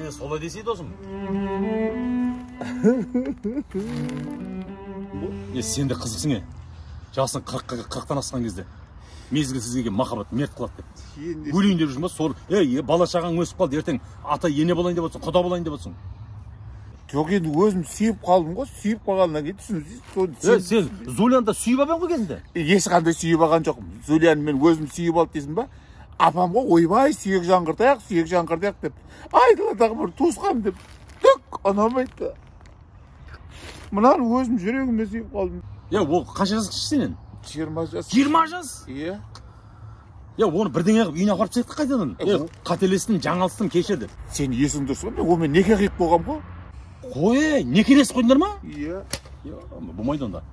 Сен солай десе досым. Сен де қызықсың жасың 40-тан асқан кезде мезгіл сізге махаббат мерт қылады деп. Өлейін деп жүрміз, сол бала шағаң өсіп қалды, ертең ата ене болайын деп отырсың, құда болайын деп отырсың. Жоқ, енді өзім сүйіп қалдым ғой, сүйіп қалғаннан кейін түсінесіз. Сен Зулянды сүйіп алған ғой кезінде? Ешқандай сүйіп алған жоқпын. Зулянды мен өзім сүйіп алды дейсің ба? Апам ғой, ойбай, сүйек жаңғыртайық деп. Айдаладағы бір туысқаным деп. Түк ұнамайды. Мынаны өзім жүрегіме сүйіп қалдым. Ол қанша жас кіші сенен? 20 жас. 20 жас? Иә. Оны бірдеңе қылып үйіне апарып тастайық қайтадан. Қателестім, жаңалыстым, кешір деп. Сен есің дұрыс па? Мен онымен неке қиып қойғам ғой. Қой, некелесіп қойдыңдар ма? Иә. Болмайды онда.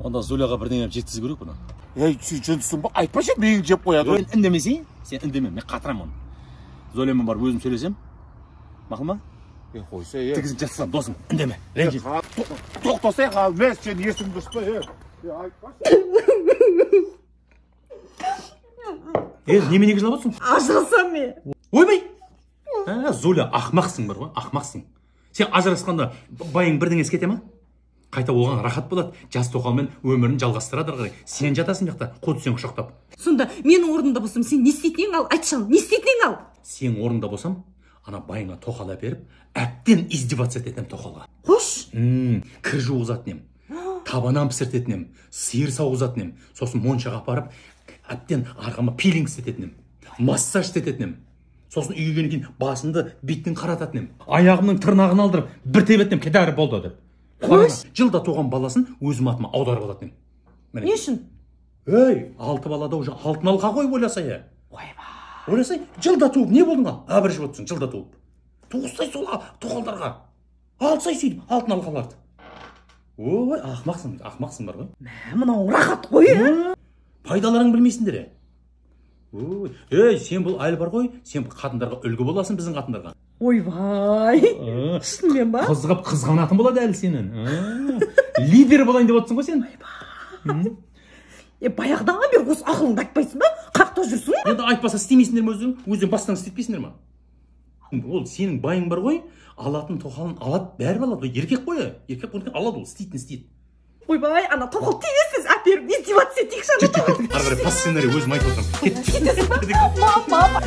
Онда Зуляға бірдеңе жеткізу керек бұны. Сен жындысың ба? Айтпашы, миың жеп қояды. Үндемесей, сен үндеме, мен қатырамын оны. Зулямен барып өзім сөйлесем. Мақұл ма? Қойса, тігізіп жатсам, досым, үндеме. Ренжи. Тоқтасай қалмес, сен есің дұрыс па? Айтпашы. Неменеге жылап отырсың? Ажырасам мен. Ойбай! Зуля, ақмақсың бар ғой, ақмақсың. Сен ажырасқанда байың бірдеңесі кете ма? Қайта оған рахат болады, жас тоқалмен өмірін жалғастырады қарай. Сен жатасың жақта, қод сен құшақтап. Сонда менің орнымда болсам, сен не істейтін ал? Айтшы, не істейтін ал? Сен орнында болсам, ана байыңа тоқал әперіп, әптен издеваться ететінем тоқалға. Қош? Кір жуғызатын ем, табанан пісіртетін ем, сиыр сауғызатын ем, сосын моншаға апарып, әптен арқама пилинг істететін ем, массаж істететін ем. Сосын үйгенен кейін басымды биттен қарататын ем. Аяғымның тырнағын алдырып, бір тебетінем, кедәрі болды деп. Қош? Жылда туған баласын өзім атыма аударып алатын ем. Не үшін? 6 балада уже алтын алқа ғой ойласай. Ойласай, жылда туып не болдың ал? Абыржып отырсың, жылда туып. Туғызсай сол тоқалдарға. Алсай сөйтіп, алтын алқаларды. Ой, ақмақсың бар ғой. Мынау рахат қой, пайдаларың білмейсіңдер. Сен бұл айлы бар ғой, сен бұл қатындарға үлгі боласың біздің қатындарға. Ойбай, шынымен ба? Қызғап қызғанатын болады әлі сенің. Лидер болайын деп отырсың ғой сен. Баяғыдан бері осы ақылыңды айтпайсың ба? Қақта жүрсің? Енді айтпаса істемейсіңдер ме өздерің бастан істетпейсіңдер ма? Ол сенің байың бар ғой, алатын тоқалын алады, бәрі алады. Еркек қой, еркек болғаннан алады, ол істейді. Ойбай, ана тоқал теңесіз әперіп издеваться етейікші ана тоқал. Ары қарай пас сценарий өзім айтып отырмын. Кетесің ба? Мама.